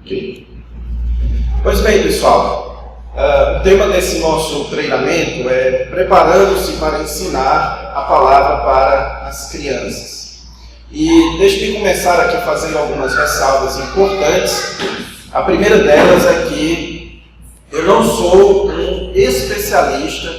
Ok? Pois bem, pessoal, o tema desse nosso treinamento é preparando-se para ensinar a palavra para as crianças. E deixe-me começar aqui fazendo algumas ressalvas importantes. A primeira delas é que eu não sou um especialista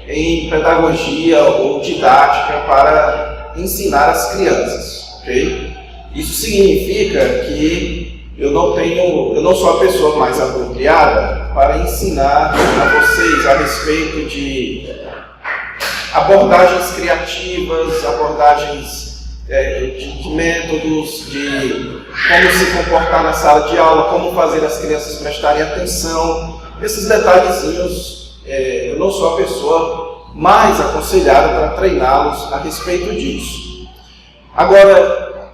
em pedagogia ou didática para ensinar as crianças, ok? Isso significa que eu não sou a pessoa mais apropriada para ensinar a vocês a respeito de abordagens criativas, abordagens de métodos, de como se comportar na sala de aula, como fazer as crianças prestarem atenção. Esses detalhezinhos, eu não sou a pessoa mais aconselhada para treiná-los a respeito disso. Agora,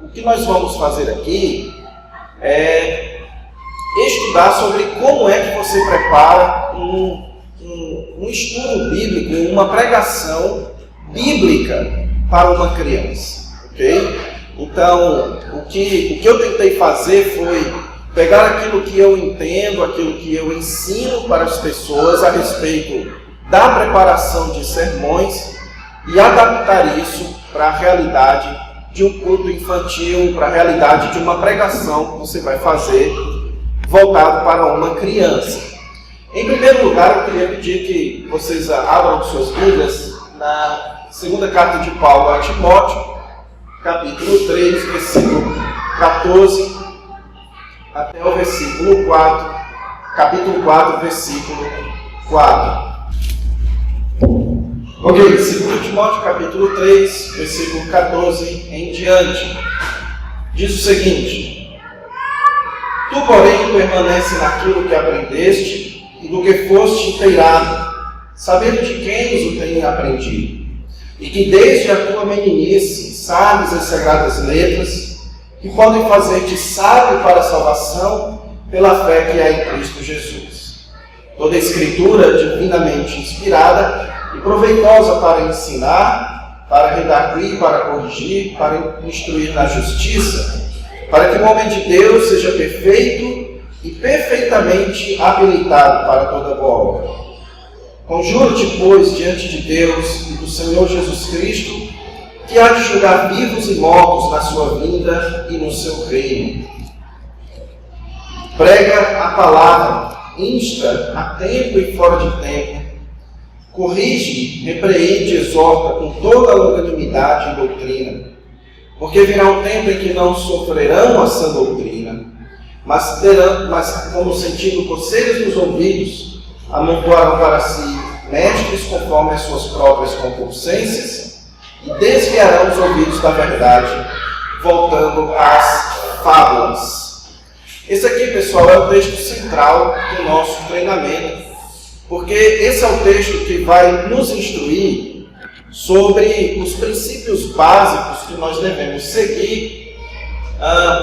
o que nós vamos fazer aqui é estudar sobre como é que você prepara um estudo bíblico, uma pregação bíblica para uma criança, ok? Então, o que eu tentei fazer foi pegar aquilo que eu entendo, aquilo que eu ensino para as pessoas a respeito da preparação de sermões e adaptar isso para a realidade de um culto infantil, para a realidade de uma pregação que você vai fazer voltado para uma criança. Em primeiro lugar, eu queria pedir que vocês abram suas Bíblias na segunda carta de Paulo a Timóteo, capítulo 3, versículo 14 até o versículo 4, capítulo 4, versículo 4. Ok, 2 Timóteo, capítulo 3, versículo 14 em diante. Diz o seguinte: Tu, porém, permanece naquilo que aprendeste e do que foste inteirado, sabendo de quem o tem aprendido, e que desde a tua meninice sabes as sagradas letras, que podem fazer-te sábio para a salvação pela fé que há em Cristo Jesus. Toda a Escritura divinamente inspirada e proveitosa para ensinar, para redarguir, para corrigir, para instruir na justiça, para que o homem de Deus seja perfeito e perfeitamente habilitado para toda boa obra. Conjuro-te, pois, diante de Deus e do Senhor Jesus Cristo, que há de julgar vivos e mortos na sua vinda e no seu reino. Prega a palavra, insta a tempo e fora de tempo, corrige, repreende, exorta com toda a longanimidade e doutrina, porque virá um tempo em que não sofrerão a sã doutrina, mas como sentindo coceiras nos ouvidos, amontoarão para si mestres conforme as suas próprias concupiscências e desviarão os ouvidos da verdade, voltando às fábulas. Esse aqui, pessoal, é o texto central do nosso treinamento, porque esse é o texto que vai nos instruir sobre os princípios básicos que nós devemos seguir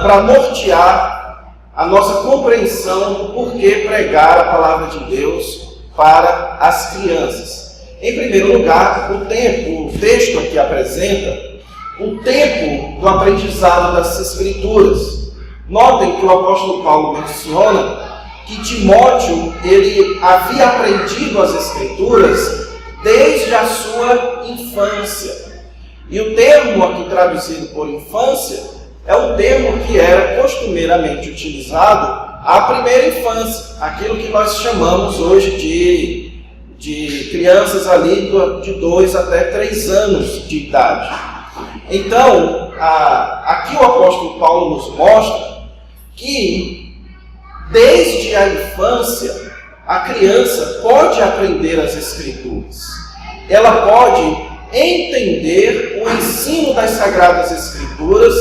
para nortear a nossa compreensão do porquê pregar a palavra de Deus para as crianças. Em primeiro lugar, o texto aqui apresenta o tempo do aprendizado das Escrituras. Notem que o apóstolo Paulo menciona que Timóteo ele havia aprendido as Escrituras desde a sua infância. E o termo aqui traduzido por infância é um termo que era costumeiramente utilizado à primeira infância, aquilo que nós chamamos hoje de crianças ali de 2 até 3 anos de idade. Então, aqui o apóstolo Paulo nos mostra que desde a infância a criança pode aprender as Escrituras. Ela pode entender o ensino das Sagradas Escrituras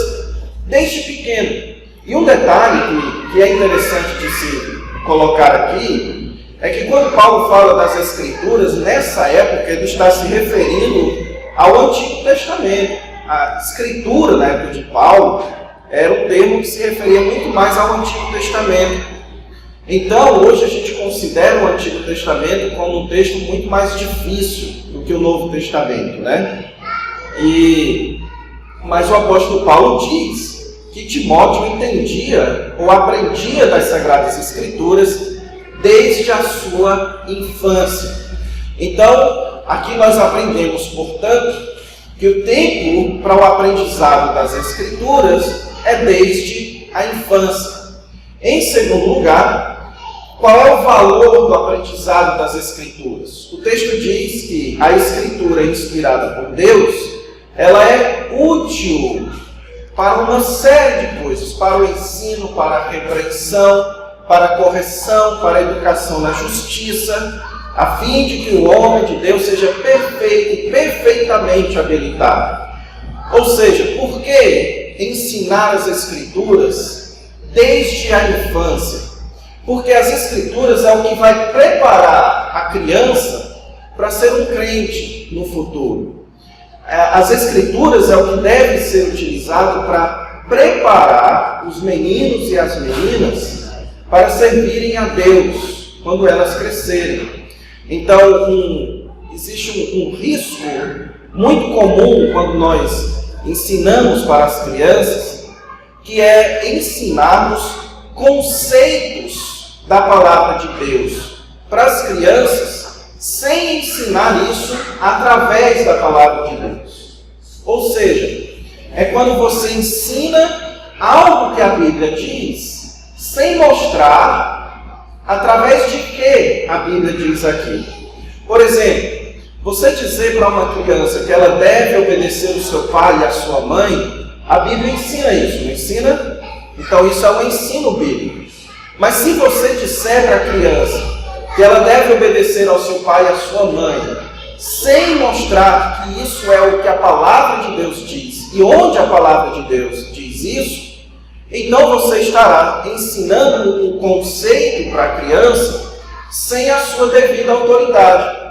desde pequeno. E um detalhe que é interessante de se colocar aqui é que quando Paulo fala das Escrituras, nessa época ele está se referindo ao Antigo Testamento. A Escritura, na época de Paulo, era um termo que se referia muito mais ao Antigo Testamento. Então, hoje a gente considera o Antigo Testamento como um texto muito mais difícil do que o Novo Testamento, né? Mas o apóstolo Paulo diz que Timóteo entendia ou aprendia das Sagradas Escrituras desde a sua infância. Então, aqui nós aprendemos, portanto, que o tempo para o aprendizado das Escrituras é desde a infância. Em segundo lugar, qual é o valor do aprendizado das Escrituras? O texto diz que a Escritura inspirada por Deus, ela é útil para uma série de coisas, para o ensino, para a repreensão, para a correção, para a educação na justiça, a fim de que o homem de Deus seja perfeito e perfeitamente habilitado. Ou seja, por que ensinar as Escrituras desde a infância? Porque as Escrituras é o que vai preparar a criança para ser um crente no futuro. As Escrituras é o que deve ser utilizado para preparar os meninos e as meninas para servirem a Deus quando elas crescerem. Então, existe um risco muito comum quando nós ensinamos para as crianças, que é ensinarmos conceitos da palavra de Deus para as crianças, sem ensinar isso através da palavra de Deus. Ou seja, é quando você ensina algo que a Bíblia diz, sem mostrar através de que a Bíblia diz aqui. Por exemplo, você dizer para uma criança que ela deve obedecer o seu pai e a sua mãe, a Bíblia ensina isso, não ensina? Então isso é um ensino bíblico. Mas se você disser para a criança que ela deve obedecer ao seu pai e à sua mãe, sem mostrar que isso é o que a palavra de Deus diz, e onde a palavra de Deus diz isso, então você estará ensinando um conceito para a criança sem a sua devida autoridade.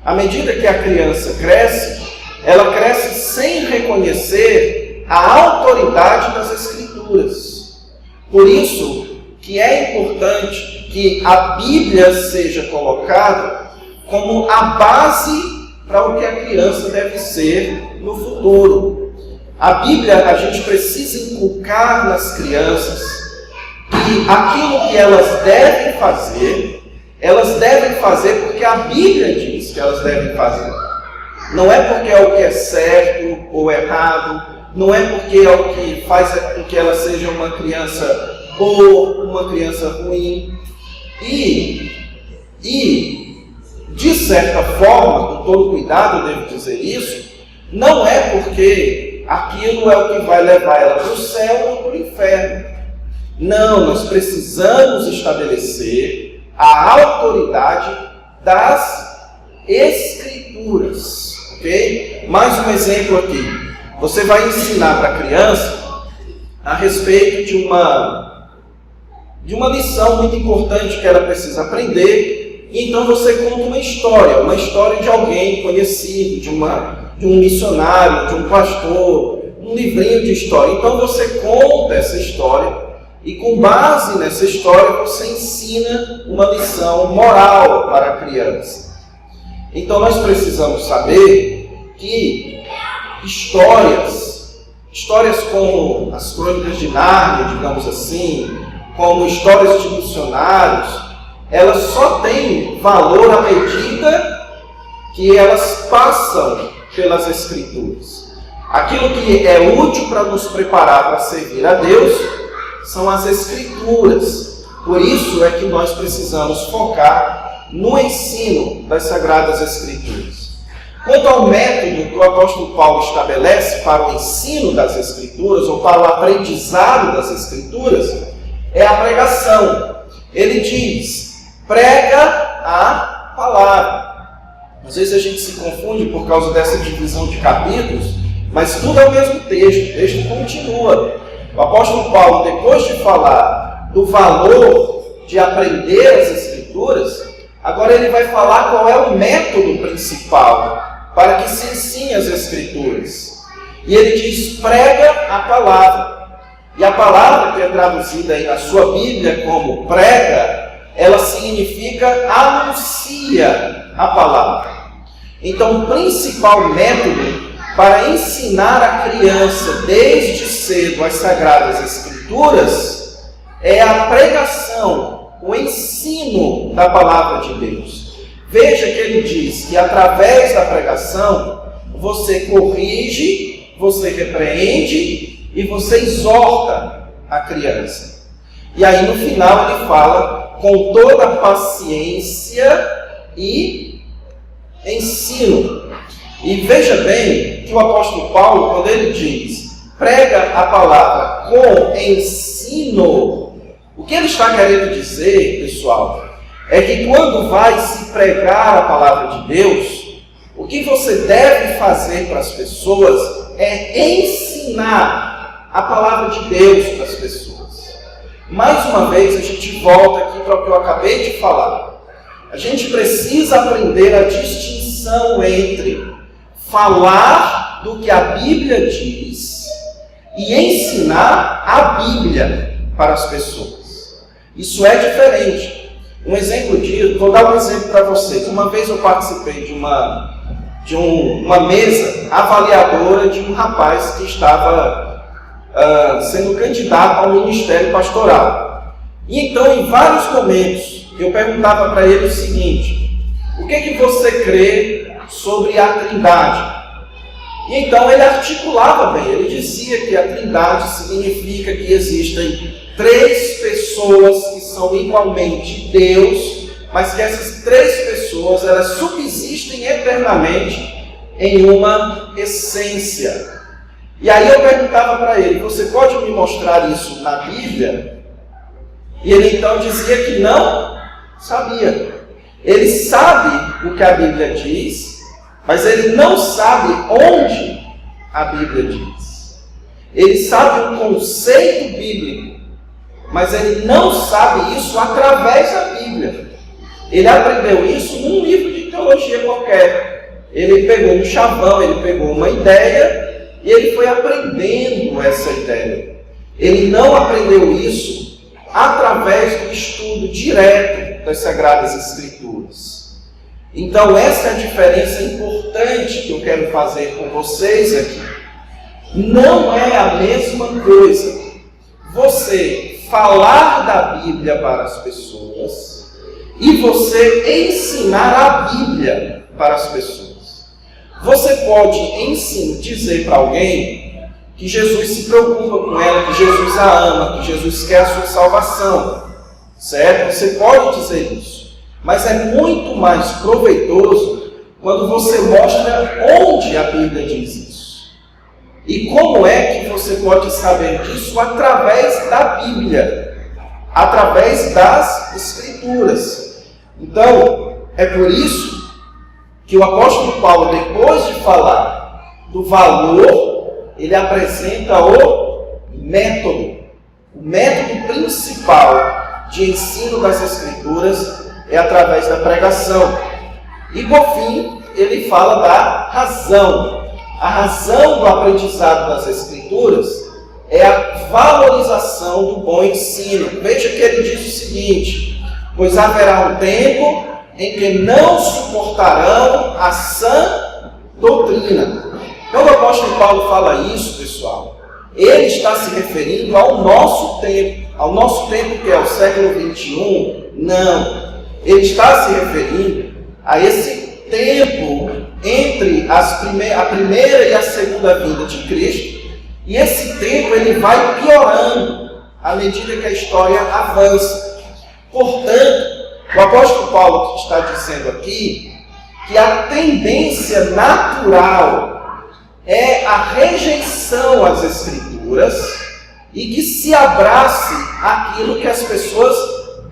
À medida que a criança cresce, ela cresce sem reconhecer a autoridade das Escrituras. Por isso que é importante que a Bíblia seja colocada como a base para o que a criança deve ser no futuro. A Bíblia, a gente precisa inculcar nas crianças que aquilo que elas devem fazer porque a Bíblia diz que elas devem fazer. Não é porque é o que é certo ou errado, não é porque é o que faz com que ela seja uma criança boa, uma criança ruim. E, de certa forma, com todo cuidado eu devo dizer isso, não é porque aquilo é o que vai levar ela para o céu ou para o inferno. Não, nós precisamos estabelecer a autoridade das Escrituras. Ok? Mais um exemplo aqui. Você vai ensinar para a criança a respeito de uma lição muito importante que ela precisa aprender, e então você conta uma história de alguém conhecido, de um missionário, de um pastor, um livrinho de história. Então você conta essa história e com base nessa história você ensina uma lição moral para a criança. Então nós precisamos saber que histórias como as Crônicas de Nárnia, digamos assim, como histórias de missionários, elas só têm valor à medida que elas passam pelas Escrituras. Aquilo que é útil para nos preparar para servir a Deus são as Escrituras. Por isso é que nós precisamos focar no ensino das Sagradas Escrituras. Quanto ao método que o apóstolo Paulo estabelece para o ensino das Escrituras, ou para o aprendizado das Escrituras, é a pregação. Ele diz: prega a palavra. Às vezes a gente se confunde por causa dessa divisão de capítulos, mas tudo é o mesmo texto. O texto continua. O apóstolo Paulo, depois de falar do valor de aprender as Escrituras, agora ele vai falar qual é o método principal para que se ensine as Escrituras. E ele diz: prega a palavra. E a palavra que é traduzida aí na sua Bíblia como prega, ela significa anuncia a palavra. Então, o principal método para ensinar a criança desde cedo as Sagradas Escrituras é a pregação, o ensino da Palavra de Deus. Veja que ele diz que através da pregação você corrige, você repreende e você exorta a criança. E aí no final ele fala com toda paciência e ensino. E veja bem que o apóstolo Paulo, quando ele diz prega a palavra com ensino, o que ele está querendo dizer, pessoal, é que quando vai se pregar a palavra de Deus, o que você deve fazer para as pessoas é ensinar a palavra de Deus para as pessoas. Mais uma vez, a gente volta aqui para o que eu acabei de falar. A gente precisa aprender a distinção entre falar do que a Bíblia diz e ensinar a Bíblia para as pessoas. Isso é diferente. Um exemplo disso, vou dar um exemplo para vocês. Uma vez eu participei de uma mesa avaliadora de um rapaz que estava sendo candidato ao ministério pastoral. E então, em vários momentos, eu perguntava para ele o seguinte: o que você crê sobre a Trindade? E então ele articulava bem, ele dizia que a Trindade significa que existem 3 pessoas que são igualmente Deus, mas que essas 3 pessoas, elas subsistem eternamente em uma essência. E aí eu perguntava para ele: você pode me mostrar isso na Bíblia? E ele então dizia que não sabia. Ele sabe o que a Bíblia diz, mas ele não sabe onde a Bíblia diz. Ele sabe um conceito bíblico, mas ele não sabe isso através da Bíblia. Ele aprendeu isso num livro de teologia qualquer. Ele pegou um chavão, ele pegou uma ideia e ele foi aprendendo essa ideia. Ele não aprendeu isso através do estudo direto das Sagradas Escrituras. Então essa é a diferença importante que eu quero fazer com vocês aqui. Não é a mesma coisa você falar da Bíblia para as pessoas e você ensinar a Bíblia para as pessoas. Você pode dizer para alguém que Jesus se preocupa com ela, que Jesus a ama, que Jesus quer a sua salvação, certo? Você pode dizer isso. Mas é muito mais proveitoso quando você mostra onde a Bíblia diz isso. E como é que você pode saber disso? Através da Bíblia, através das Escrituras. Então, é por isso que o apóstolo Paulo, depois de falar do valor, ele apresenta o método principal de ensino das Escrituras é através da pregação. E por fim, ele fala da razão. A razão do aprendizado das Escrituras é a valorização do bom ensino. Veja que ele diz o seguinte: pois haverá um tempo em que não suportarão a sã doutrina. Quando o apóstolo Paulo fala isso, pessoal, ele está se referindo ao nosso tempo que é o século XXI? Não. Ele está se referindo a esse tempo entre a primeira e a segunda vinda de Cristo, e esse tempo ele vai piorando à medida que a história avança. Portanto, o apóstolo Paulo está dizendo aqui que a tendência natural é a rejeição às Escrituras e que se abrace aquilo que as pessoas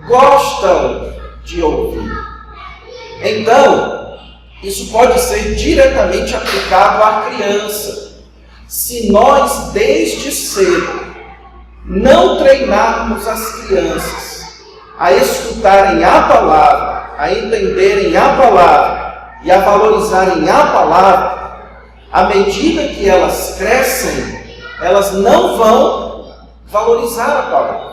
gostam de ouvir. Então, isso pode ser diretamente aplicado à criança. Se nós, desde cedo, não treinarmos as crianças a escutarem a palavra, a entenderem a palavra e a valorizarem a palavra, à medida que elas crescem, elas não vão valorizar a palavra.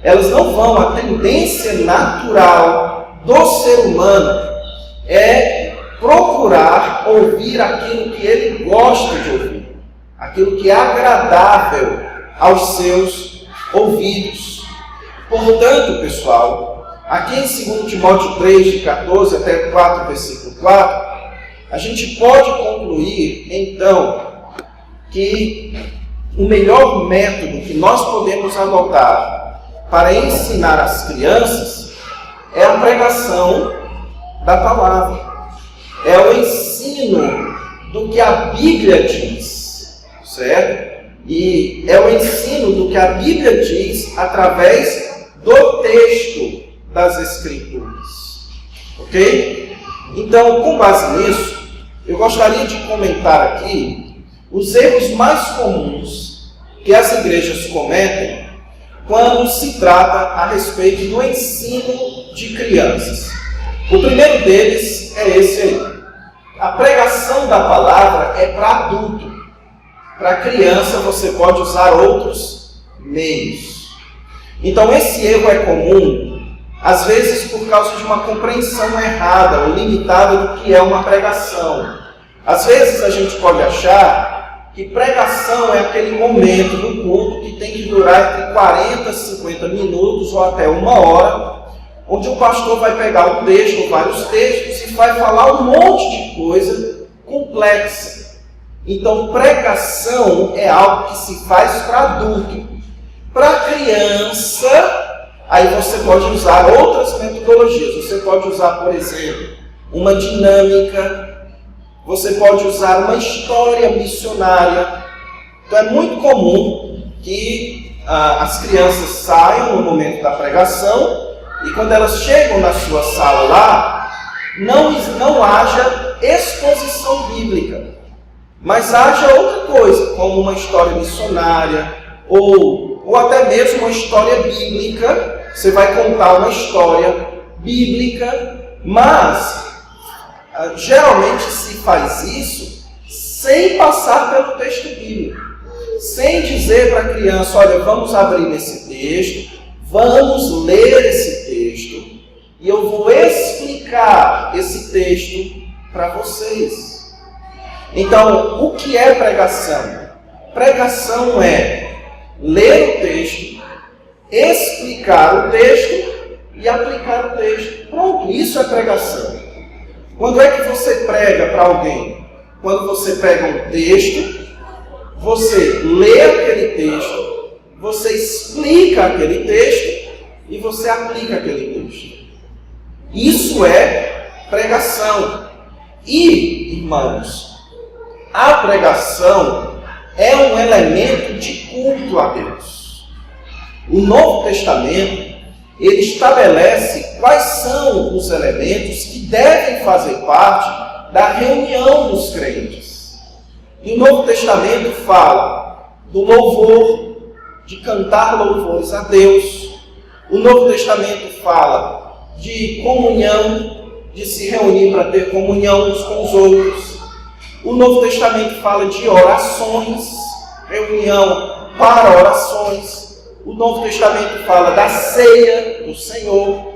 Elas não vão. A tendência natural do ser humano é procurar ouvir aquilo que ele gosta de ouvir, aquilo que é agradável aos seus ouvidos. Portanto, pessoal, aqui em 2 Timóteo 3, de 14 até 4, versículo 4, a gente pode concluir, então, que o melhor método que nós podemos adotar para ensinar as crianças é a pregação da palavra. É o ensino do que a Bíblia diz, certo? E é o ensino do que a Bíblia diz através do texto das Escrituras. Ok? Então, com base nisso, eu gostaria de comentar aqui os erros mais comuns que as igrejas cometem quando se trata a respeito do ensino de crianças. O primeiro deles é esse aí. A pregação da palavra é para adulto. Para criança você pode usar outros meios. Então esse erro é comum, às vezes por causa de uma compreensão errada ou limitada do que é uma pregação. Às vezes a gente pode achar que pregação é aquele momento do culto que tem que durar entre 40 e 50 minutos ou até 1 hora, onde o pastor vai pegar um texto ou vários textos e vai falar um monte de coisa complexa. Então, pregação é algo que se faz para adulto. Para criança, aí você pode usar outras metodologias. Você pode usar, por exemplo, uma dinâmica. Você pode usar uma história missionária. Então, é muito comum que as crianças saiam no momento da pregação e quando elas chegam na sua sala lá, não haja exposição bíblica, mas haja outra coisa, como uma história missionária, ou até mesmo uma história bíblica. Você vai contar uma história bíblica, mas geralmente se faz isso sem passar pelo texto bíblico, sem dizer para a criança, olha, vamos abrir nesse texto, vamos ler esse texto e eu vou explicar esse texto para vocês. Então, o que é pregação? Pregação é ler o texto, explicar o texto e aplicar o texto. Pronto, isso é pregação. Quando é que você prega para alguém? Quando você pega um texto, você lê aquele texto, você explica aquele texto e você aplica aquele texto. Isso é pregação. E, irmãos, a pregação é um elemento de culto a Deus. O Novo Testamento, ele estabelece quais são os elementos que devem fazer parte da reunião dos crentes. E o Novo Testamento fala do louvor, de cantar louvores a Deus. O Novo Testamento fala de comunhão, de se reunir para ter comunhão uns com os outros. O Novo Testamento fala de orações, reunião para orações. O Novo Testamento fala da ceia do Senhor.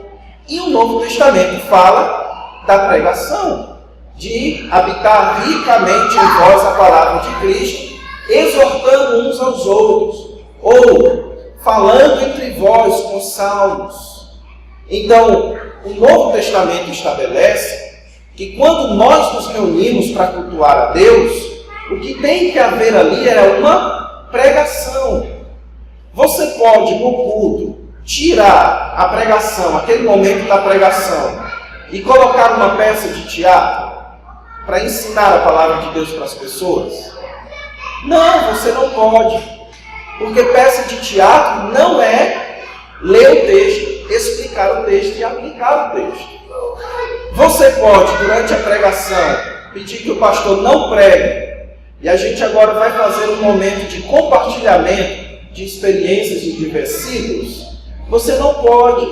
E o Novo Testamento fala da pregação, de habitar ricamente em vós a palavra de Cristo, exortando uns aos outros, ou falando entre vós com salmos. Então, o Novo Testamento estabelece que quando nós nos reunimos para cultuar a Deus, o que tem que haver ali é uma pregação. Você pode, no culto, tirar a pregação, aquele momento da pregação, e colocar uma peça de teatro para ensinar a palavra de Deus para as pessoas? Não, você não pode. Porque peça de teatro não é ler o texto, explicar o texto e aplicar o texto. Você pode, durante a pregação, pedir que o pastor não pregue. E a gente agora vai fazer um momento de compartilhamento de experiências e de versículos. Você não pode,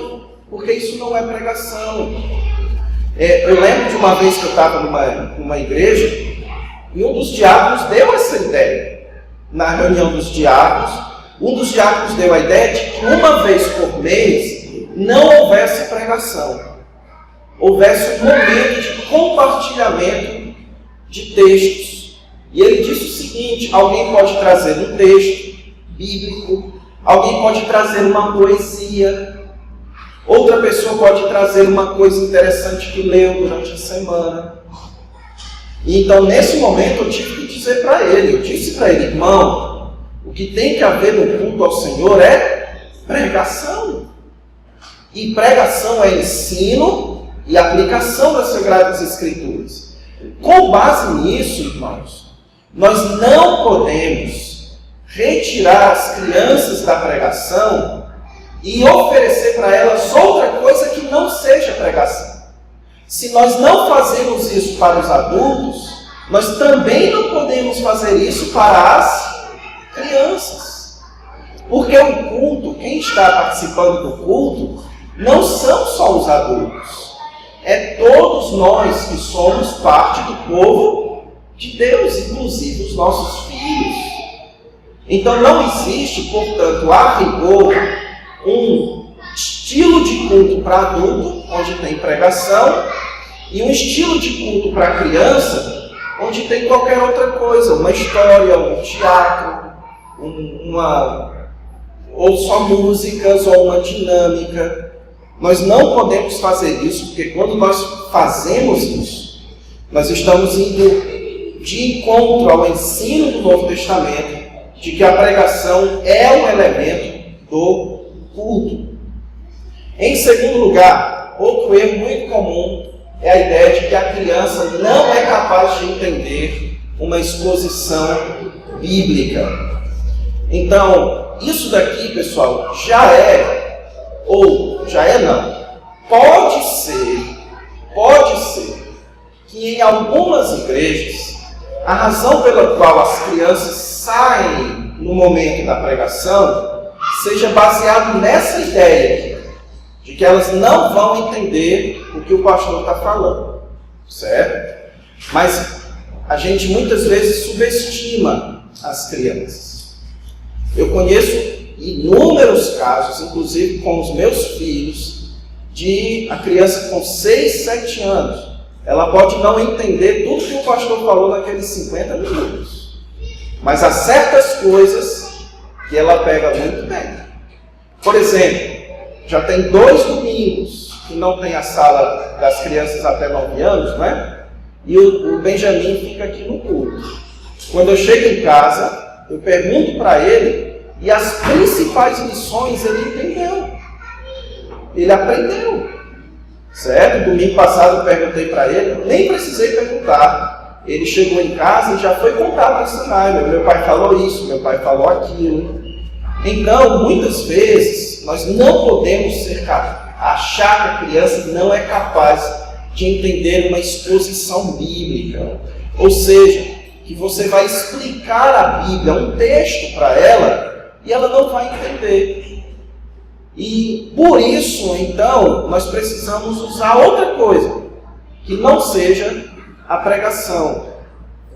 porque isso não é pregação. Eu lembro de uma vez que eu estava numa igreja e um dos diáconos deu essa ideia. Na reunião dos diáconos, um dos diáconos deu a ideia de que uma vez por mês não houvesse pregação. Houvesse um momento de compartilhamento de textos. E ele disse o seguinte: alguém pode trazer um texto bíblico, alguém pode trazer uma poesia, outra pessoa pode trazer uma coisa interessante que leu durante a semana. E então, nesse momento, eu tive que dizer para ele, irmão, o que tem que haver no culto ao Senhor é pregação. E pregação é ensino e aplicação das Sagradas Escrituras. Com base nisso, irmãos, nós não podemos retirar as crianças da pregação e oferecer para elas outra coisa que não seja pregação. Se nós não fazemos isso para os adultos, nós também não podemos fazer isso para as crianças. Porque o culto, quem está participando do culto, não são só os adultos. É todos nós que somos parte do povo de Deus, inclusive os nossos filhos. Então não existe, portanto, a rigor, um estilo de culto para adulto, onde tem pregação, e um estilo de culto para criança, onde tem qualquer outra coisa, uma história, um teatro, ou só músicas, ou uma dinâmica. Nós não podemos fazer isso, porque quando nós fazemos isso, nós estamos indo de encontro ao ensino do Novo Testamento, de que a pregação é um elemento do culto. Em segundo lugar, outro erro muito comum é a ideia de que a criança não é capaz de entender uma exposição bíblica. Então, isso daqui, pessoal, pode ser que em algumas igrejas, a razão pela qual as crianças saem no momento da pregação seja baseado nessa ideia aqui, de que elas não vão entender o que o pastor está falando, certo? Mas a gente muitas vezes subestima as crianças. Eu conheço inúmeros casos, inclusive com os meus filhos, de a criança com 6, 7 anos, ela pode não entender tudo que o pastor falou naqueles 50 minutos. Mas há certas coisas que ela pega muito bem. Por exemplo, já tem 2 domingos que não tem a sala das crianças até 9 anos, né? E o Benjamin fica aqui no culto. Quando eu chego em casa, eu pergunto para ele, e as principais lições ele entendeu. Ele aprendeu. Certo? Domingo passado eu perguntei para ele, nem precisei perguntar. Ele chegou em casa e já foi contar para o cenário. Meu pai falou isso, meu pai falou aquilo. Então, muitas vezes, nós não podemos achar que a criança não é capaz de entender uma exposição bíblica. Ou seja, que você vai explicar a Bíblia, um texto para ela, e ela não vai entender. E por isso, então, nós precisamos usar outra coisa, que não seja a pregação.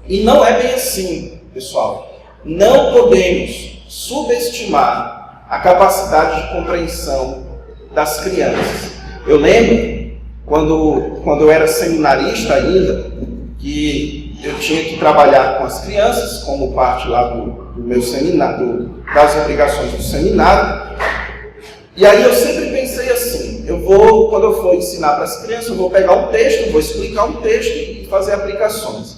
E não é bem assim, pessoal. Não podemos subestimar a capacidade de compreensão das crianças. Eu lembro, quando eu era seminarista ainda, que eu tinha que trabalhar com as crianças, como parte lá do meu seminário, das obrigações do seminário. E aí eu sempre pensei assim, quando eu for ensinar para as crianças, eu vou pegar um texto, vou explicar um texto e fazer aplicações.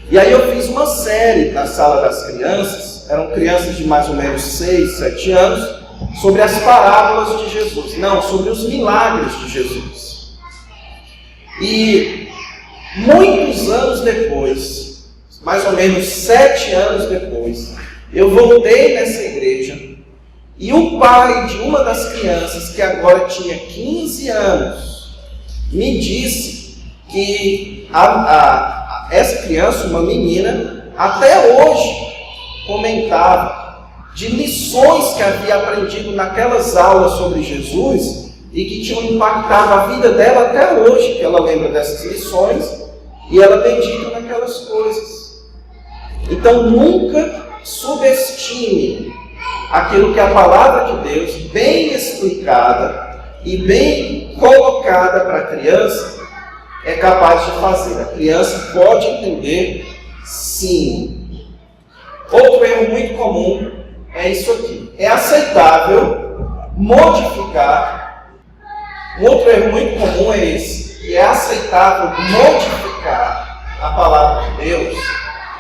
E aí eu fiz uma série na sala das crianças, eram crianças de mais ou menos 6, 7 anos, sobre as parábolas de Jesus. Não, sobre os milagres de Jesus. E muitos anos depois, mais ou menos 7 anos depois, eu voltei nessa igreja e o pai de uma das crianças, que agora tinha 15 anos, me disse que essa criança, uma menina, até hoje comentava de lições que havia aprendido naquelas aulas sobre Jesus e que tinham impactado a vida dela até hoje, que ela lembra dessas lições e ela medita naquelas coisas. Então nunca subestime aquilo que a palavra de Deus, bem explicada e bem colocada para a criança, é capaz de fazer. A criança pode entender, sim. Outro erro muito comum é isso aqui. É aceitável modificar. Um outro erro muito comum é esse. Que é aceitável modificar a palavra de Deus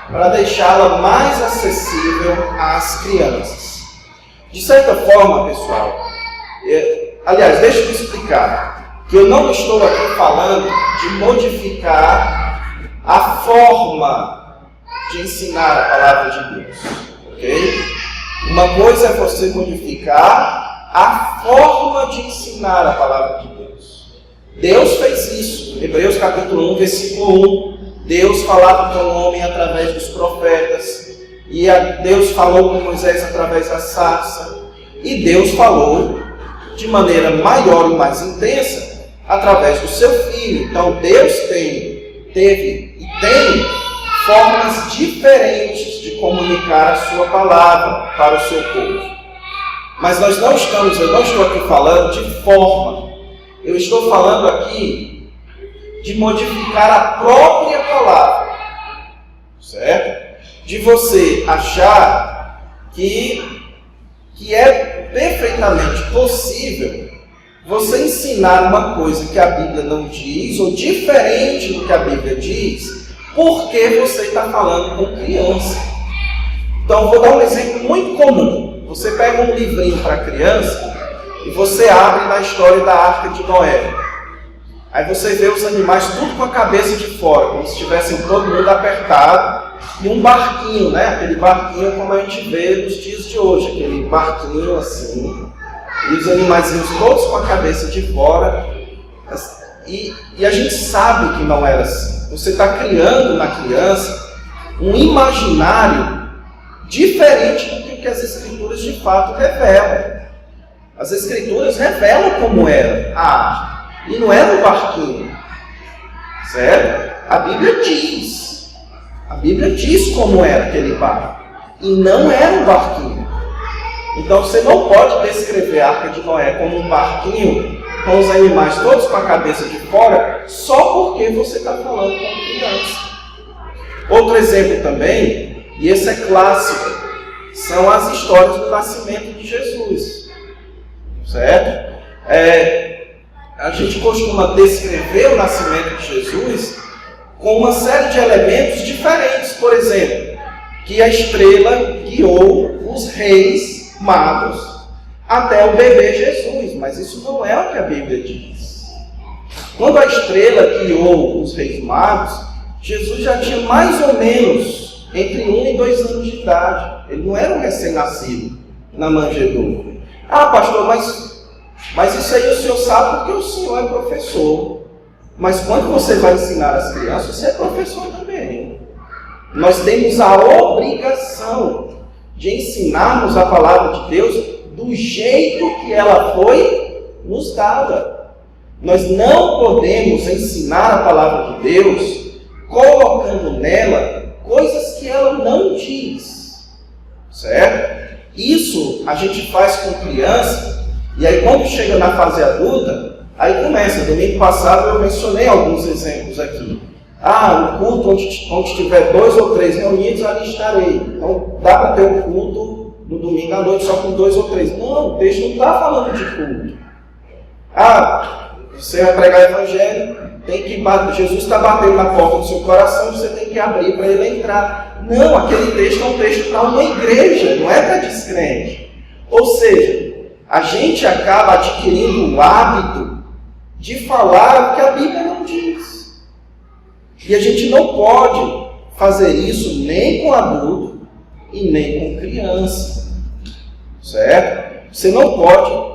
para deixá-la mais acessível às crianças. De certa forma, pessoal, aliás, deixa eu explicar, que eu não estou aqui falando de modificar a forma de ensinar a palavra de Deus, ok? Uma coisa é você modificar a forma de ensinar a palavra de Deus. Deus fez isso. Hebreus capítulo 1, versículo 1. Deus falava com o homem através dos profetas. E Deus falou com Moisés através da sarça. E Deus falou de maneira maior e mais intensa através do seu Filho. Então Deus teve e tem formas diferentes de comunicar a sua palavra para o seu povo. Mas eu não estou aqui falando de forma. Eu estou falando aqui de modificar a própria palavra. Certo? De você achar que é perfeitamente possível você ensinar uma coisa que a Bíblia não diz, ou diferente do que a Bíblia diz, porque você está falando com criança. Então, vou dar um exemplo muito comum. Você pega um livrinho para criança e você abre na história da Arca de Noé. Aí você vê os animais tudo com a cabeça de fora, como se estivessem todo mundo apertado, e um barquinho, né? Aquele barquinho como a gente vê nos dias de hoje, aquele barquinho assim, e os animaizinhos todos com a cabeça de fora, e a gente sabe que não era assim. Você está criando na criança um imaginário diferente do que as Escrituras de fato revelam. As Escrituras revelam como era a arca. E não era um barquinho. Certo? A Bíblia diz. A Bíblia diz como era aquele barco. E não era um barquinho. Então você não pode descrever a Arca de Noé como um barquinho com os animais todos com a cabeça de fora só porque você está falando com criança. Outro exemplo também, e esse é clássico, são as histórias do nascimento de Jesus. Certo? A gente costuma descrever o nascimento de Jesus com uma série de elementos diferentes. Por exemplo, que a estrela guiou os reis magos até o bebê Jesus. Mas isso não é o que a Bíblia diz. Quando a estrela guiou os reis magos, Jesus já tinha mais ou menos entre 1 e 2 anos de idade. Ele não era um recém-nascido na manjedoura. Ah, pastor, mas isso aí o senhor sabe porque o senhor é professor. Mas quando você vai ensinar as crianças, você é professor também. Nós temos a obrigação de ensinarmos a palavra de Deus do jeito que ela foi nos dada. Nós não podemos ensinar a palavra de Deus colocando nela coisas que ela não diz. Certo? Isso a gente faz com criança. E aí quando chega na fase adulta, aí começa. Domingo passado eu mencionei alguns exemplos aqui. O culto onde tiver 2 ou 3 reunidos, ali estarei. Então dá para ter um culto no domingo à noite só com 2 ou 3. Não, o texto não está falando de culto. Você vai pregar o evangelho, tem que bater. Jesus está batendo na porta do seu coração, você tem que abrir para ele entrar. Não, aquele texto é um texto para uma igreja, não é para descrente. Ou seja, a gente acaba adquirindo o hábito de falar o que a Bíblia não diz. E a gente não pode fazer isso nem com adulto e nem com criança. Certo? Você não pode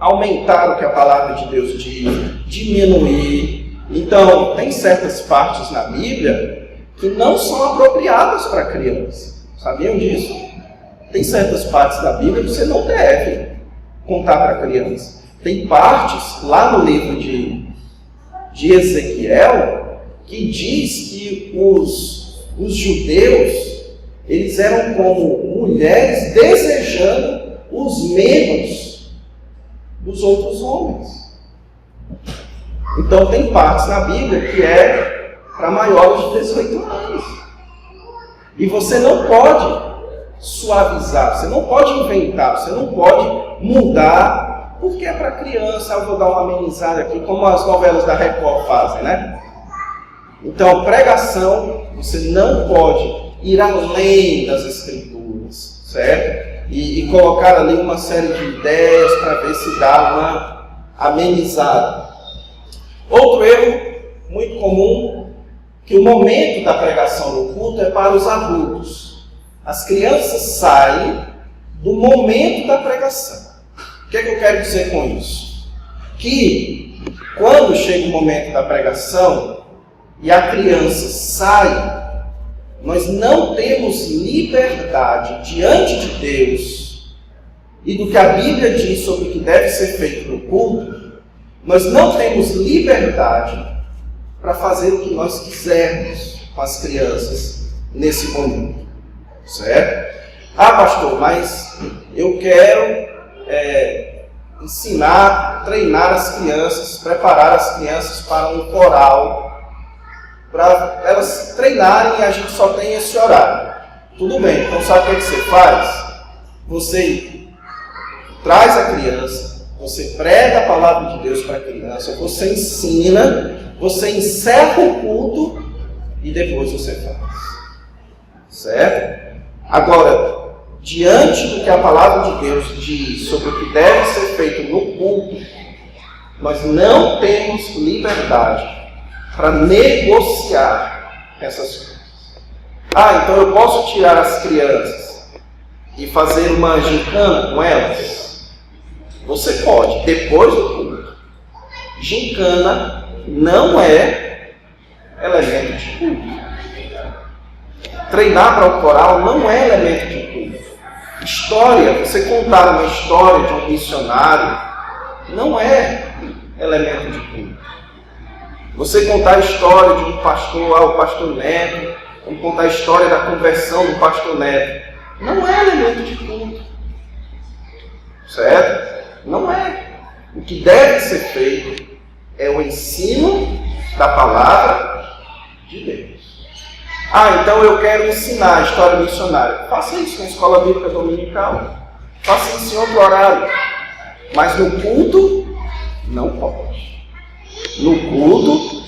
aumentar o que a palavra de Deus diz, diminuir. Então, tem certas partes na Bíblia que não são apropriadas para criança. Sabiam disso? Tem certas partes da Bíblia que você não deve contar para criança. Tem partes lá no livro de Ezequiel que diz que os judeus eles eram como mulheres desejando os membros dos outros homens. Então tem partes na Bíblia que é para maiores de 18 anos. E você não pode suavizar, você não pode inventar, você não pode mudar, porque é para criança. Eu vou dar uma amenizada aqui, como as novelas da Record fazem, né? Então, pregação, você não pode ir além das Escrituras, certo? E colocar ali uma série de ideias para ver se dá uma amenizada. Outro erro muito comum, que o momento da pregação no culto é para os adultos. As crianças saem do momento da pregação. O que é que eu quero dizer com isso? Que quando chega o momento da pregação e a criança sai, nós não temos liberdade diante de Deus e do que a Bíblia diz sobre o que deve ser feito no culto. Nós não temos liberdade para fazer o que nós quisermos com as crianças nesse momento. Certo? Ah, pastor, mas eu quero ensinar, treinar as crianças, preparar as crianças para um coral, para elas treinarem e a gente só tem esse horário. Tudo bem, então sabe o que você faz? Você traz a criança, você prega a palavra de Deus para a criança, você ensina, você encerra o culto e depois você faz. Certo? Agora, diante do que a palavra de Deus diz sobre o que deve ser feito no culto, nós não temos liberdade para negociar essas coisas. Ah, então eu posso tirar as crianças e fazer uma gincana com elas? Você pode, depois do culto. Gincana não é elemento de culto. Treinar para o coral não é elemento de culto. História, você contar uma história de um missionário, não é elemento de culto. Você contar a história de um pastor, o pastor Neto, ou contar a história da conversão do pastor Neto, não é elemento de culto. Certo? Não é. O que deve ser feito é o ensino da palavra de Deus. Ah, então eu quero ensinar a história missionária. Faça isso na escola bíblica dominical. Faça isso em outro horário. Mas no culto, não pode. No culto,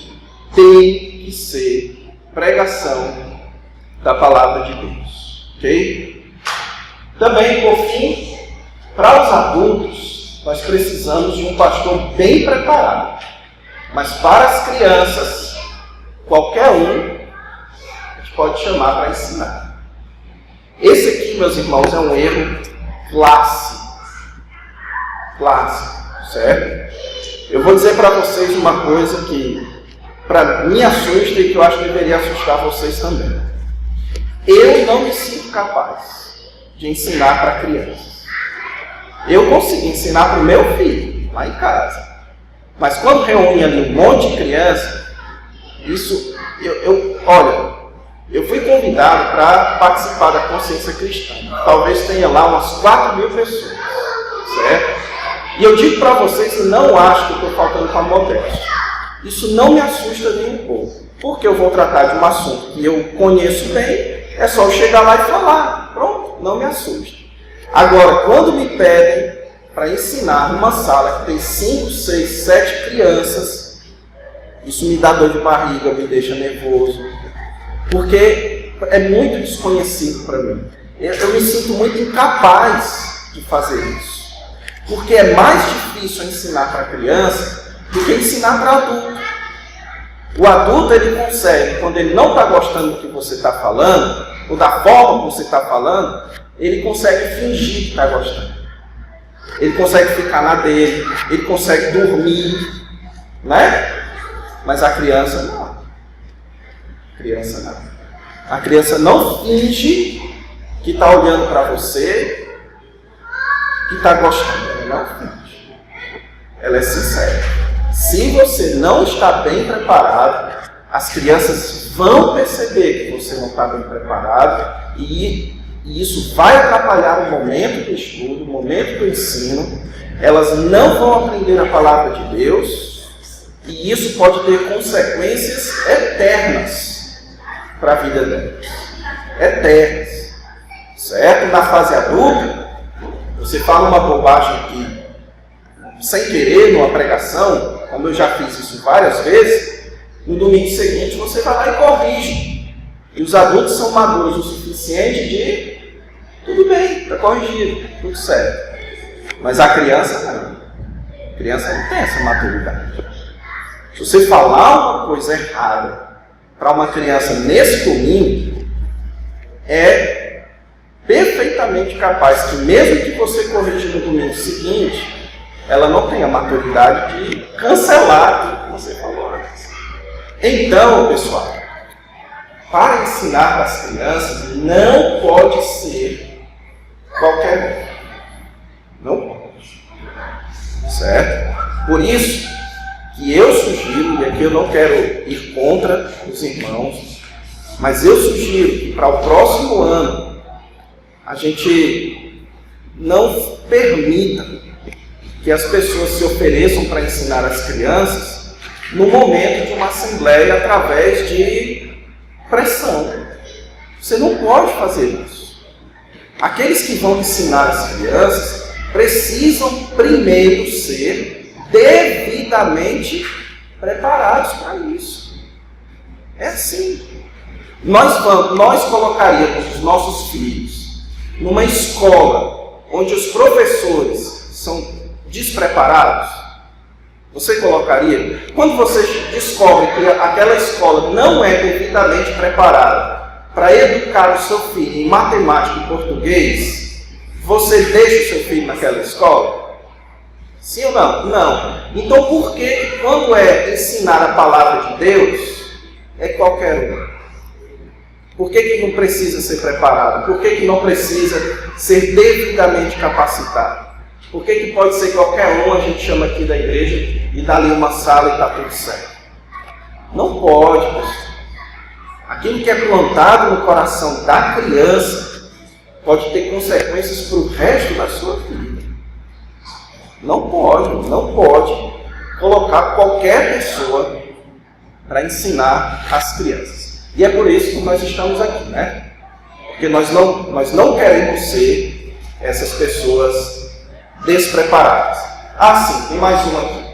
tem que ser pregação da palavra de Deus. Ok? Também, por fim, para os adultos, nós precisamos de um pastor bem preparado. Mas para as crianças, qualquer um pode chamar para ensinar. Esse aqui, meus irmãos, é um erro clássico. Clássico, certo? Eu vou dizer para vocês uma coisa que para mim assusta e que eu acho que deveria assustar vocês também. Eu não me sinto capaz de ensinar para crianças. Eu consigo ensinar para o meu filho, lá em casa. Mas quando reúne ali um monte de criança, isso, olha, eu fui convidado para participar da consciência cristã. Talvez tenha lá umas 4.000 pessoas, certo? E eu digo para vocês que não acho que eu estou faltando com a modéstia. Isso não me assusta nem um pouco. Porque eu vou tratar de um assunto que eu conheço bem, é só eu chegar lá e falar. Pronto, não me assusta. Agora, quando me pedem para ensinar numa sala que tem 5, 6, 7 crianças, isso me dá dor de barriga, me deixa nervoso. Porque é muito desconhecido para mim. Eu me sinto muito incapaz de fazer isso. Porque é mais difícil ensinar para criança do que ensinar para adulto. O adulto, ele consegue, quando ele não está gostando do que você está falando, ou da forma como você está falando, ele consegue fingir que está gostando. Ele consegue ficar na dele, ele consegue dormir, né? Mas a criança não. A criança não finge que está olhando para você, que está gostando. Ela não finge. Ela é sincera. Se você não está bem preparado, as crianças vão perceber que você não está bem preparado e isso vai atrapalhar o momento do estudo, o momento do ensino. Elas não vão aprender a palavra de Deus E isso pode ter consequências eternas para a vida delas. Eternas. Certo? Na fase adulta, você fala uma bobagem aqui, sem querer, numa pregação, como eu já fiz isso várias vezes, no domingo seguinte você vai lá e corrige. E os adultos são maduros o suficiente de, tudo bem, está corrigido, tudo certo. Mas a criança não. A criança não tem essa maturidade. Se você falar uma coisa errada para uma criança nesse domingo, é perfeitamente capaz que, mesmo que você corrija no domingo seguinte, ela não tenha maturidade de cancelar o que você falou antes. Então, pessoal, para ensinar para as crianças, não pode ser qualquer um. Não pode. Certo? Por isso que eu sugiro, e aqui eu não quero ir contra os irmãos, mas eu sugiro que para o próximo ano a gente não permita que as pessoas se ofereçam para ensinar as crianças no momento de uma assembleia através de pressão. Você não pode fazer isso. Aqueles que vão ensinar as crianças precisam primeiro ser devidamente preparados para isso. É assim. Nós colocaríamos os nossos filhos numa escola onde os professores são despreparados? Você colocaria? Quando você descobre que aquela escola não é devidamente preparada para educar o seu filho em matemática e português, você deixa o seu filho naquela escola? Sim ou não? Não. Então por que quando é ensinar a palavra de Deus, é qualquer um? Por que não precisa ser preparado? Por que não precisa ser devidamente capacitado? Por que pode ser qualquer um, a gente chama aqui da igreja e dá ali uma sala e está tudo certo? Não pode, pessoal. Aquilo que é plantado no coração da criança pode ter consequências para o resto da sua vida. Não pode colocar qualquer pessoa para ensinar as crianças. E é por isso que nós estamos aqui, né? Porque nós não queremos ser essas pessoas despreparadas. Ah, sim, tem mais uma aqui.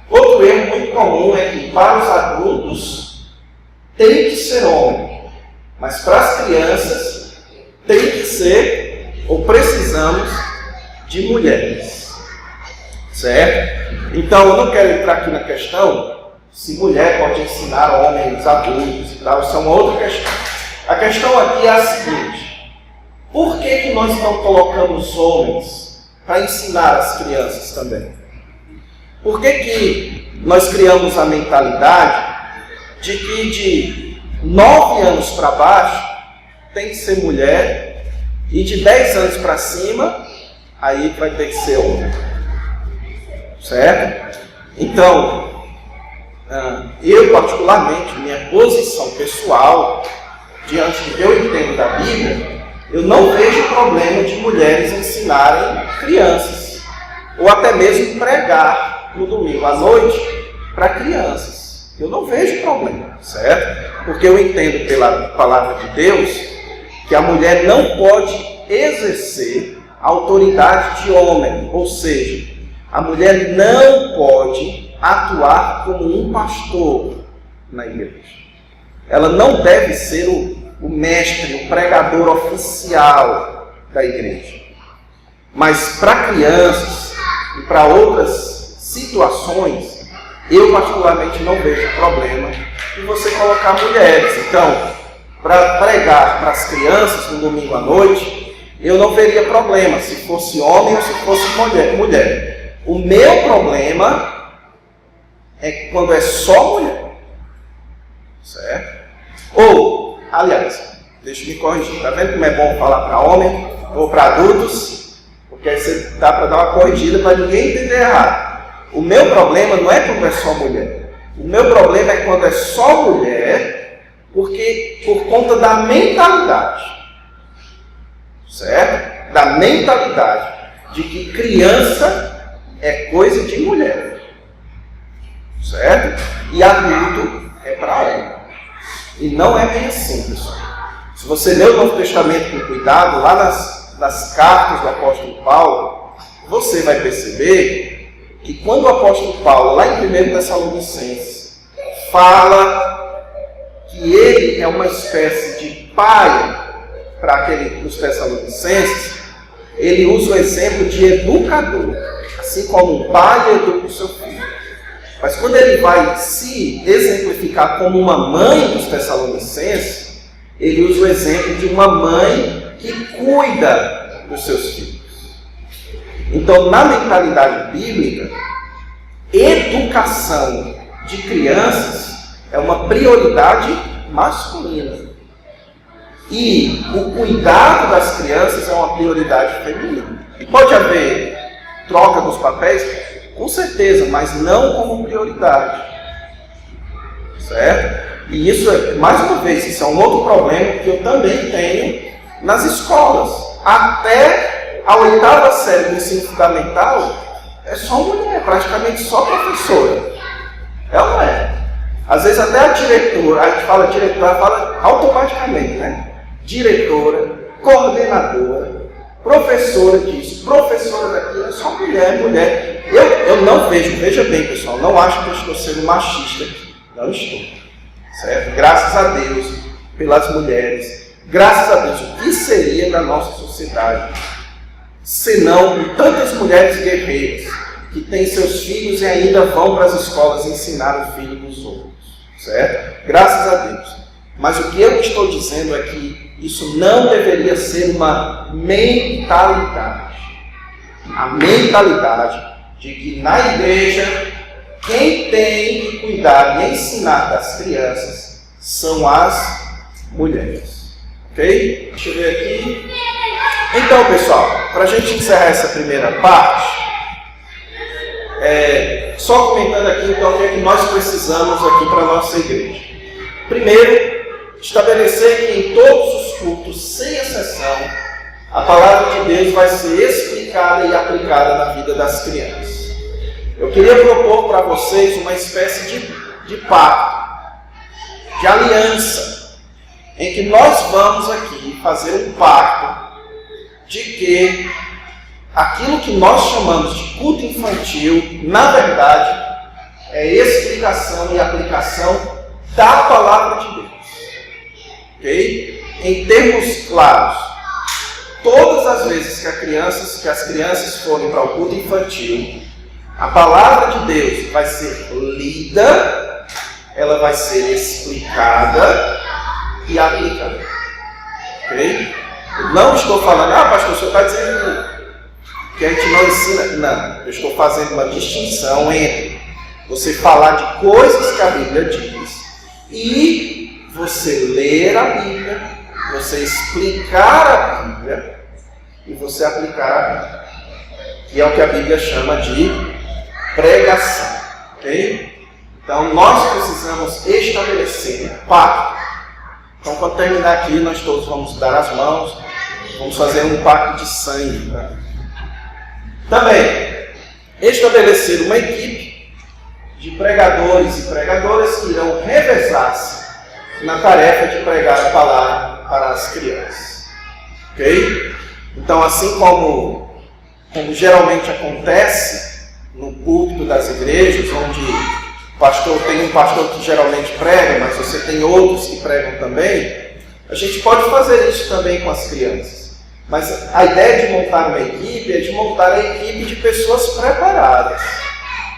Outro erro muito comum é que para os adultos tem que ser homem, mas para as crianças tem que ser, ou precisamos, de mulheres. Certo? Então, eu não quero entrar aqui na questão se mulher pode ensinar homens adultos e tal, isso é uma outra questão. A questão aqui é a seguinte: por que nós não colocamos homens para ensinar as crianças também? Por que nós criamos a mentalidade de que de 9 anos para baixo tem que ser mulher e de 10 anos para cima aí vai ter que ser homem? Certo? Então, eu particularmente, minha posição pessoal, diante do que eu entendo da Bíblia, eu não vejo problema de mulheres ensinarem crianças, ou até mesmo pregar no domingo à noite para crianças. Eu não vejo problema, certo? Porque eu entendo pela palavra de Deus que a mulher não pode exercer a autoridade de homem, ou seja, a mulher não pode atuar como um pastor na igreja. Ela não deve ser o mestre, o pregador oficial da igreja. Mas para crianças e para outras situações, eu particularmente não vejo problema em você colocar mulheres. Então, para pregar para as crianças no domingo à noite, eu não veria problema se fosse homem ou se fosse mulher. O meu problema é quando é só mulher. Certo? Ou, aliás, deixa eu me corrigir. Está vendo como é bom falar para homem ou para adultos? Porque aí você dá para dar uma corrigida para ninguém entender errado. O meu problema não é quando é só mulher. O meu problema é quando é só mulher, porque por conta da mentalidade. Certo? Da mentalidade de que criança é coisa de mulher. certo? E adulto é para homem. E não é bem assim, pessoal. Se você ler o Novo Testamento com cuidado, lá nas cartas do apóstolo Paulo, você vai perceber que quando o apóstolo Paulo, lá em 1 Tessalonicenses, fala que ele é uma espécie de pai para os Tessalonicenses, ele usa o exemplo de educador, assim como um pai educa o seu filho. Mas quando ele vai se exemplificar como uma mãe dos Tessalonicenses, ele usa o exemplo de uma mãe que cuida dos seus filhos. Então, na mentalidade bíblica, educação de crianças é uma prioridade masculina. E o cuidado das crianças é uma prioridade feminina. Pode haver troca dos papéis? Com certeza, mas não como prioridade. Certo? E isso, mais uma vez, isso é um outro problema que eu também tenho nas escolas. Até a 8ª série do ensino fundamental, é só mulher, praticamente só professora. Ela não é. Às vezes até a diretora, a gente fala diretora, fala automaticamente, né? Diretora, coordenadora, professora disso, professora daquilo, é só mulher. Eu não vejo, veja bem, pessoal, não acho que eu estou sendo machista aqui. Não estou. Certo? Graças a Deus pelas mulheres. Graças a Deus, o que seria da nossa sociedade senão tantas mulheres guerreiras que têm seus filhos e ainda vão para as escolas ensinar o filho dos outros. Certo? Graças a Deus. Mas o que eu estou dizendo é que isso não deveria ser uma mentalidade. A mentalidade de que na igreja quem tem que cuidar e ensinar das crianças são as mulheres. Ok? Deixa eu ver aqui. Então, pessoal, para a gente encerrar essa primeira parte, só comentando aqui então o que é que nós precisamos aqui para a nossa igreja. Primeiro, estabelecer que em todos os cultos, sem exceção, a palavra de Deus vai ser explicada e aplicada na vida das crianças. Eu queria propor para vocês uma espécie de pacto, de aliança, em que nós vamos aqui fazer um pacto de que aquilo que nós chamamos de culto infantil, na verdade, é explicação e aplicação da palavra de Deus. Ok? Em termos claros, todas as vezes que as crianças forem para o culto infantil, a palavra de Deus vai ser lida, ela vai ser explicada e aplicada. Ok? Eu não estou falando, pastor, o senhor está dizendo que a gente não ensina. Não, eu estou fazendo uma distinção entre você falar de coisas que a Bíblia diz e você ler a Bíblia, você explicar a Bíblia e você aplicar a Bíblia. Que é o que a Bíblia chama de pregação. Ok? Então nós precisamos estabelecer um pacto. Então quando terminar aqui, nós todos vamos dar as mãos, vamos fazer um pacto de sangue. Tá? Também, estabelecer uma equipe de pregadores e pregadoras que irão revezar-se na tarefa de pregar a palavra para as crianças. Ok? Então, assim como geralmente acontece no púlpito das igrejas, onde tem um pastor que geralmente prega, mas você tem outros que pregam também, a gente pode fazer isso também com as crianças. Mas a ideia de montar uma equipe é de montar a equipe de pessoas preparadas.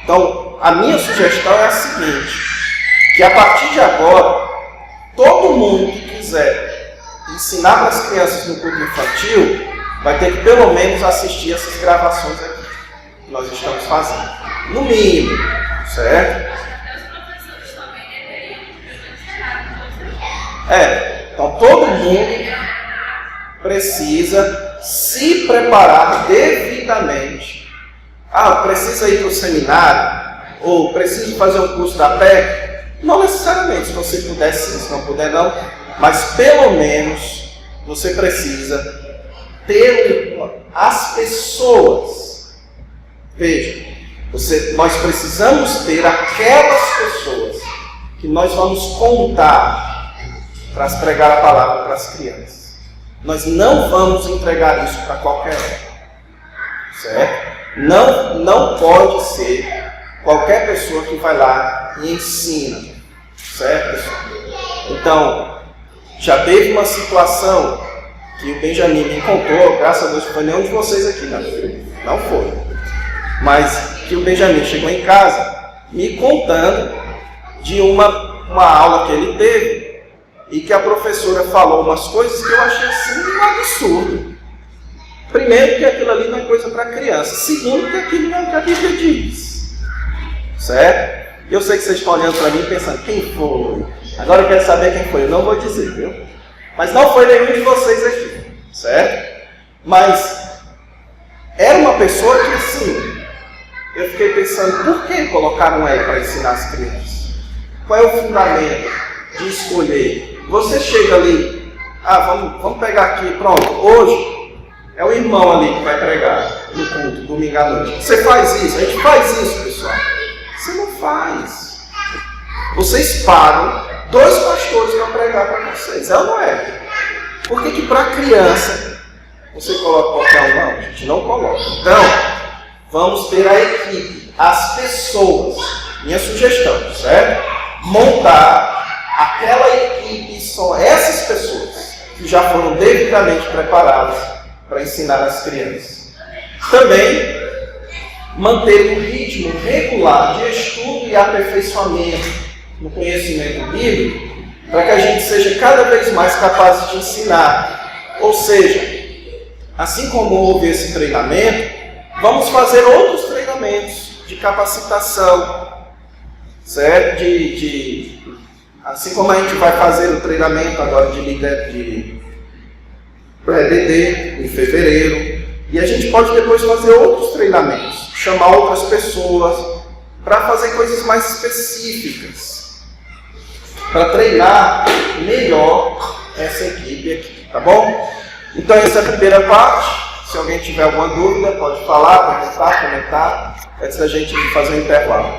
Então, a minha sugestão é a seguinte, que a partir de agora, todo mundo que quiser ensinar para as crianças no culto infantil, vai ter que pelo menos assistir essas gravações aqui que nós estamos fazendo. No mínimo, certo? Então todo mundo precisa se preparar devidamente. Precisa ir para o seminário? Ou precisa fazer um curso da PEC? Não necessariamente, se você puder sim, se não puder não. Mas pelo menos você precisa ter as pessoas. Veja, Nós precisamos ter aquelas pessoas que nós vamos contar para pregar a palavra para as crianças. Nós não vamos entregar isso para qualquer um. Certo? Não pode ser qualquer pessoa que vai lá e ensina. Certo, pessoal? Então, já teve uma situação que o Benjamin me contou, graças a Deus, não foi nenhum de vocês aqui, não foi. Mas que o Benjamin chegou em casa me contando de uma aula que ele teve e que a professora falou umas coisas que eu achei assim um absurdo. Primeiro, que aquilo ali não é coisa para criança. Segundo, que aquilo não é o que a Bíblia diz. Certo? E eu sei que vocês estão olhando para mim e pensando, quem foi? Agora eu quero saber quem foi. Eu não vou dizer, viu? Mas não foi nenhum de vocês aqui. Certo? Mas era uma pessoa que, assim, eu fiquei pensando, por que colocaram ela para ensinar as crianças? Qual é o fundamento de escolher? Você chega ali, vamos pegar aqui, pronto, hoje é o irmão ali que vai pregar no culto, domingo à noite. Você faz isso? A gente faz isso, pessoal. Você não faz. Vocês pagam 2 pastores para pregar para vocês, é ou não é? Por que para criança você coloca qualquer um? Não, a gente não coloca. Então, vamos ter a equipe, as pessoas, minha sugestão, certo? Montar aquela equipe, só essas pessoas que já foram devidamente preparadas para ensinar as crianças. Também manter um ritmo regular de estudo e aperfeiçoamento no conhecimento bíblico, para que a gente seja cada vez mais capaz de ensinar. Ou seja, assim como houve esse treinamento, vamos fazer outros treinamentos de capacitação, certo? Assim como a gente vai fazer o treinamento agora de líder de pré-DD em fevereiro, e a gente pode depois fazer outros treinamentos, chamar outras pessoas para fazer coisas mais específicas, para treinar melhor essa equipe aqui, tá bom? Então essa é a primeira parte. Se alguém tiver alguma dúvida, pode falar, comentar, antes da gente fazer um intervalo.